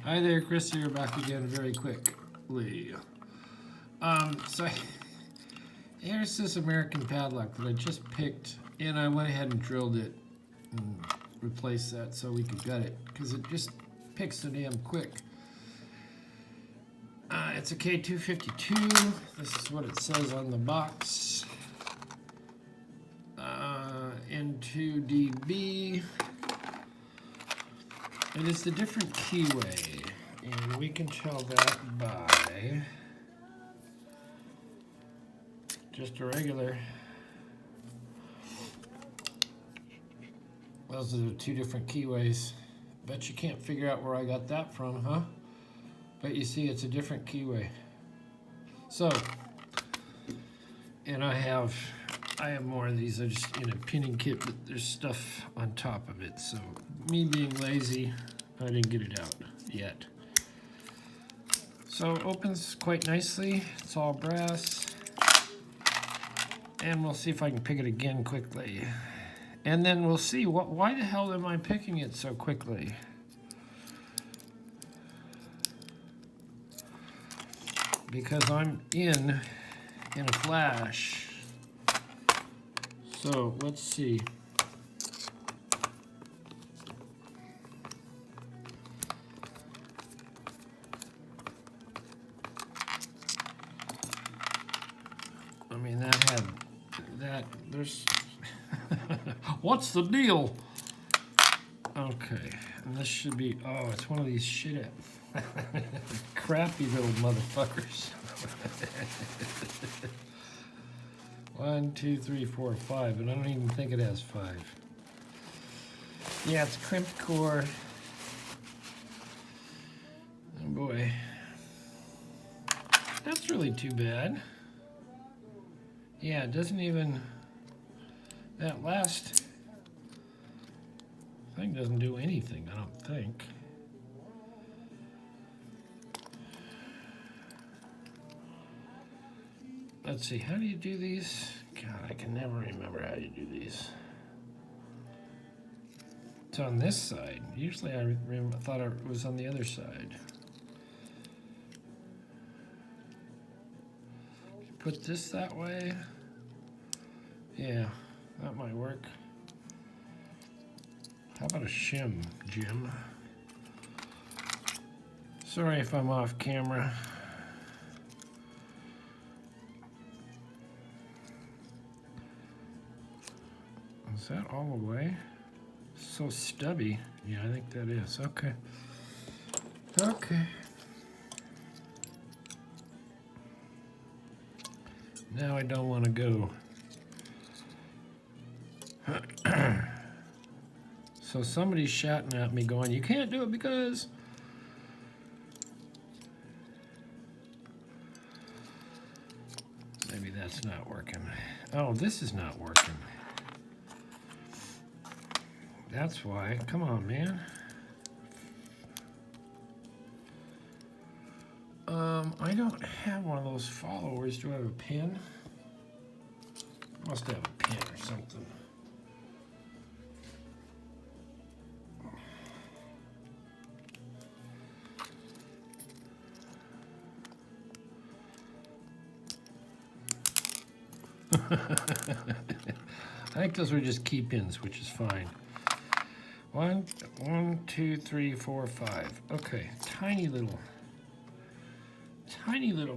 Hi there, Chris here, back again very quickly. So here's this American padlock that I just picked, and I went ahead and drilled it and replaced that so we could gut it, because it just picks so damn quick. It's a K252. This is what it says on the box. N2DB. And it's a different keyway, and we can tell that by just a regular. Those are the two different keyways. Bet you can't figure out where I got that from, huh? But you see, it's a different keyway. So, and I have more of these. They're just in a pinning kit, but there's stuff on top of it. So, me being lazy, I didn't get it out yet. So it opens quite nicely. It's all brass. And we'll see if I can pick it again quickly. And then we'll see, why the hell am I picking it so quickly? Because I'm in a flash. So let's see. I mean, there's, what's the deal? Okay, and this should be, oh, it's one of these shit crappy little motherfuckers. 1, 2, 3, 4, 5, and I don't even think it has 5. Yeah, it's crimped core. Oh boy. That's really too bad. Yeah, it doesn't even, that last thing doesn't do anything, I don't think. Let's see, how do you do these? God, I can never remember how you do these. It's on this side. Usually I thought it was on the other side. Put this that way. Yeah, that might work. How about a shim, Jim? Sorry if I'm off camera. Is that all the way? So stubby. Yeah, I think that is. Okay. Okay. Now I don't want to go. So somebody's shouting at me going, you can't do it because... Maybe that's not working. Oh, this is not working. That's why. Come on, man. I don't have one of those followers. Do I have a pin? Must have a pin or something. I think those were just key pins, which is fine. 1, 2, 3, 4, 5. Okay, tiny little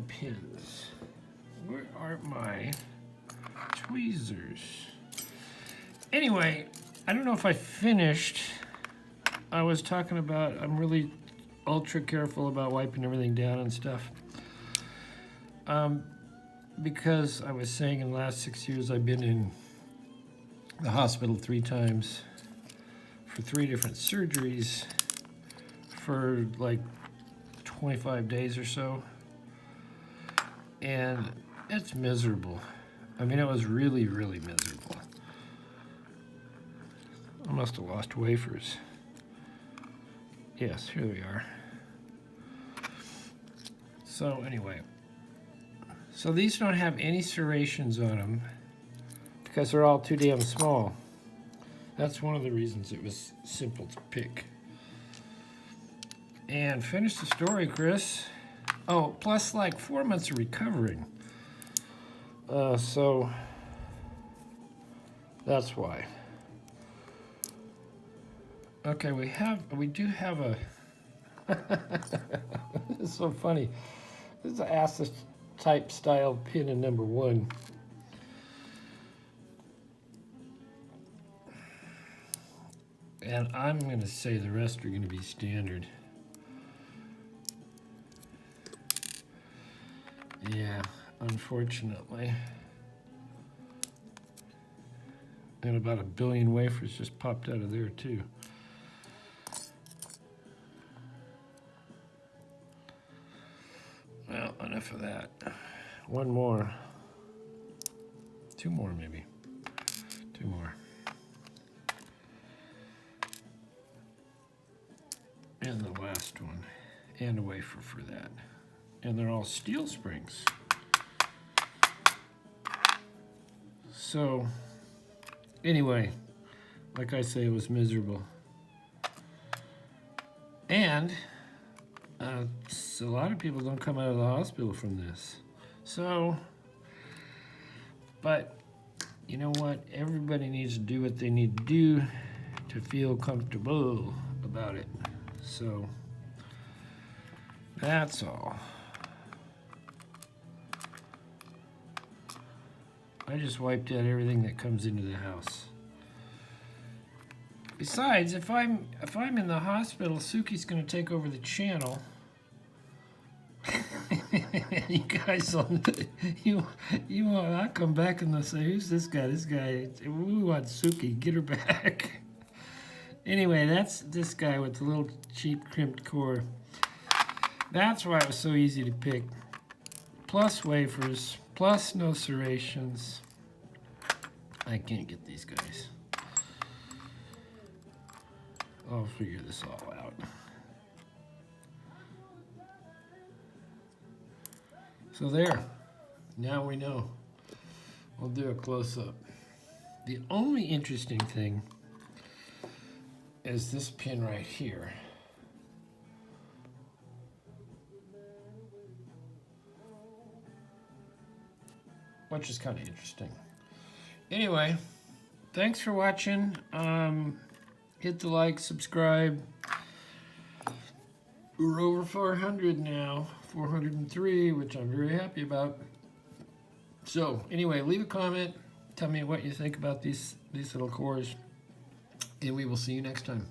pins. Where are my tweezers? Anyway, I don't know if I finished. I was talking about, I'm really ultra careful about wiping everything down and stuff. Because I was saying in the last 6 years I've been in the hospital 3 times for 3 different surgeries for like 25 days or so. And it's miserable. I mean, it was really, really miserable. I must have lost wafers. Yes, here we are. So anyway, so these don't have any serrations on them because they're all too damn small. That's one of the reasons it was simple to pick. and finish the story, Chris. Oh, plus like 4 months of recovering. So that's why. Okay, we do have a. It's so funny. This is an Asus type style pin in number 1. And I'm going to say the rest are going to be standard. Yeah, unfortunately. And about 1 billion wafers just popped out of there too. Well, enough of that. One more. 2 more maybe. 2 more. And the last one. And a wafer for that. And they're all steel springs. So, anyway, like I say, it was miserable. And so a lot of people don't come out of the hospital from this. So, but you know what? Everybody needs to do what they need to do to feel comfortable about it. So, that's all. I just wiped out everything that comes into the house. Besides, if I'm in the hospital, Suki's going to take over the channel. You guys will I'll come back and they'll say, "Who's this guy? This guy, we want Suki. Get her back." Anyway, that's this guy with the little cheap crimped core. That's why it was so easy to pick. Plus wafers, plus no serrations. I can't get these guys. I'll figure this all out. So there, now we know. We'll do a close-up. The only interesting thing is this pin right here. Which is kind of interesting. Anyway, thanks for watching. Hit the like, subscribe. We're over 400 now, 403, which I'm very happy about. So anyway, leave a comment. Tell me what you think about these little cores, and we will see you next time.